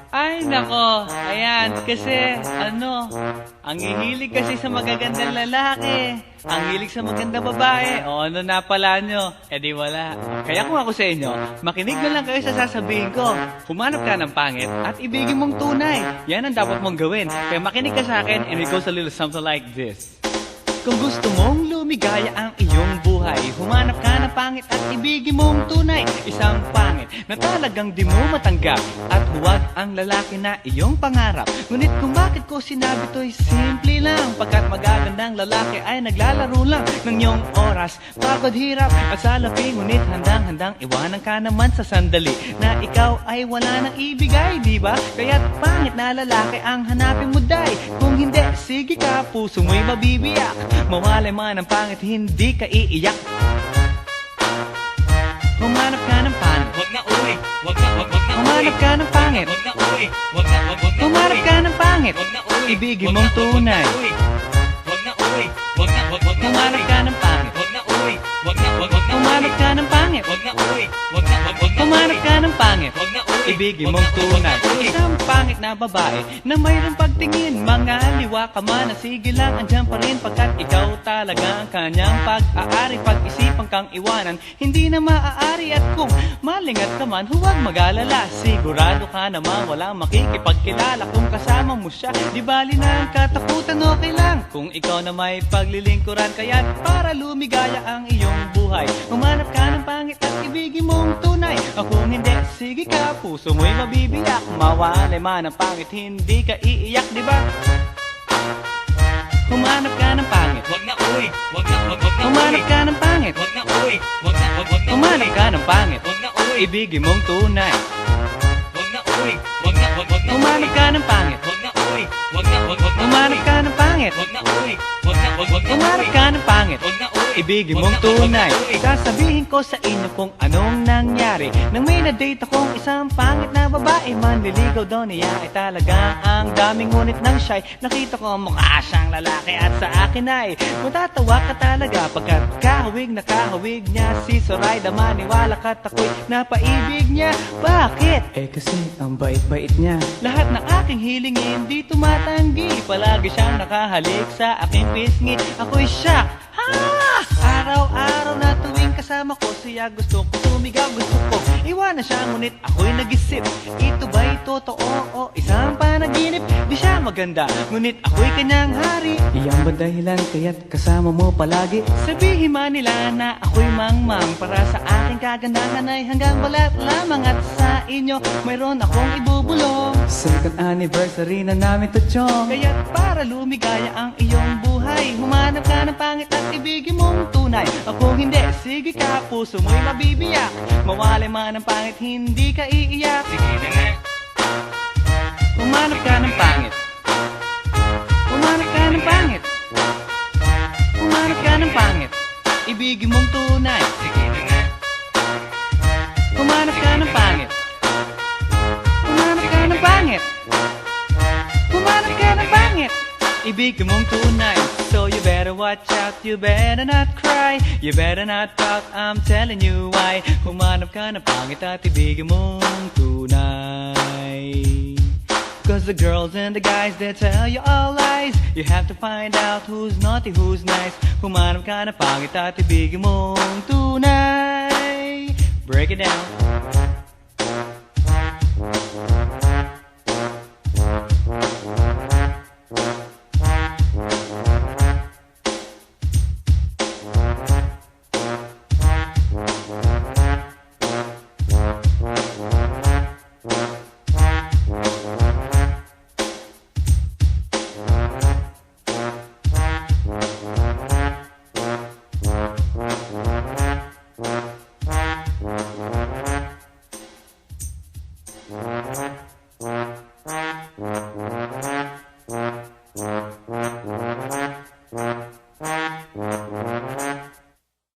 Ay, nako. Ayan, kasi, ang hihilig kasi sa magagandang lalaki. Ang hilig sa magandang babae. O ano na pala nyo? Eh di wala. Kaya kung ako sa inyo, makinig na lang kayo sa sasabihin ko. Humanap ka ng pangit at ibigin mong tunay. Yan ang dapat mong gawin. Kaya makinig ka sa akin and it goes a little something like this. Kung gusto mong lumigaya ang iyong buhay, humanap ka ng pangit at ibigin mong tunay. Isang pangit na talagang di mo matanggap, at huwag ang lalaki na iyong pangarap. Ngunit kung bakit ko sinabi to'y simple lang, pagkat magagandang lalaki ay naglalaro lang ng iyong oras, pagod, hirap at salapi. Ngunit handang-handang iwanan ka naman sa sandali na ikaw ay wala nang ibigay, di ba? Kaya't pangit na lalaki ang hanapin mo, day. Kung hindi, sige ka, puso mo'y mabibiyak. Mawalay man ang pangit, hindi ka iiyak. Humanap ka ng pangit. Wag na uwi. Wag na Humanap ka ng pangit. Wag na uwi. Wag na Humanap ka ng pangit. Wag na uwi. Ibigin mong tunay. Wag na uwi. Wag na Humanap ka ng pangit. Wag na uwi. Wag na Humanap ka ng pangit. Wag na uwi. Wag na Humanap ka ng pangit. Wag na uwi. Ibigin mong tunay. Isang pangit na babae na mayroong pagtingin, mga liwa ka man, sige lang, andyan pa rin, pagkat ikaw talaga ang kanyang pag-aari. Pag-isipan kang iwanan, hindi na maaari. At kung malingat ka man, huwag mag-alala, sigurado ka naman walang makikipagkilala. Kung kasama mo siya, di bali na ang katakutan, okay lang kung ikaw na may paglilingkuran. Kaya't para lumigaya ang iyong buhay, humanap ka ng pangit at ibigin mong tunay. Kung hindi, sige ka, puso mo'y mabibiyak. Mawalay man ang pangit, hindi ka iiyak, di ba? Humanap ka ng pangit. Wag na uwi. Wag na Humanap ka ng pangit. Wag na uwi. Wag na Humanap ka ng pangit. Wag na uwi. Ibigin mong tunay. Wag na uwi. Wag na Humanap ka ng pangit. Wag na uwi. Wag na Humanap ka ng pangit. Wag na uwi. Wag na Humanap ka ng pangit. Wag na uwi. Ibigin mong tunay. Sasabihin ko sa inyo kung anong nangyari nang may na-date akong isang pangit na babae. Manliligaw daw niya ay talagang ang daming, ngunit nang siya'y nakita ko mukha siyang lalaki. At sa akin ay matatawa ka talaga, pagkat kahawig na kahawig niya si Zoraida. Maniwala ka't ako'y napaibig niya. Bakit? Eh kasi ang bait-bait niya. Lahat ng aking hilingin di tumatanggi. Palagi siyang nakahalik sa aking pisngi. Ako'y shock. Araw-araw na tuwing kasama ko siya, gusto ko sumigaw, gusto ko iwanan siya. Ngunit ako'y nag-isip, ito ba'y totoo o isang panaginip? Di siya maganda, ngunit ako'y kanyang hari. Iyan ba dahilan kaya't kasama mo palagi? Sabihin man nila na ako'y mangmang, para sa aking kagandahan ay hanggang balat lamang. At sa inyo mayroon akong ibubulong. Second anniversary na namin to, chong. Kaya't para lumigaya ang iyong buhay, humanap ka ng pangit at ibigin mong tunay. Kung hindi, sige ka, puso mo'y mabibiyak. Mawalay man ang pangit, hindi ka iiyak. Sige na nga. Humanap ka ng pangit. Humanap ka ng pangit. Humanap ka ng pangit. Ibigin mong tunay. Sige na nga. Humanap ka ng pangit. Humanap ka ng pangit. Humanap ka ng pangit. Ibigin mong tunay. So you better watch out, you better not cry, you better not pout, I'm telling you why. Humanap ka ng pangit at ibigin mong tunay. Cause the girls and the guys, they tell you all lies. You have to find out who's naughty, who's nice. Humanap ka ng pangit at ibigin mong tunay. Break it down. Bye.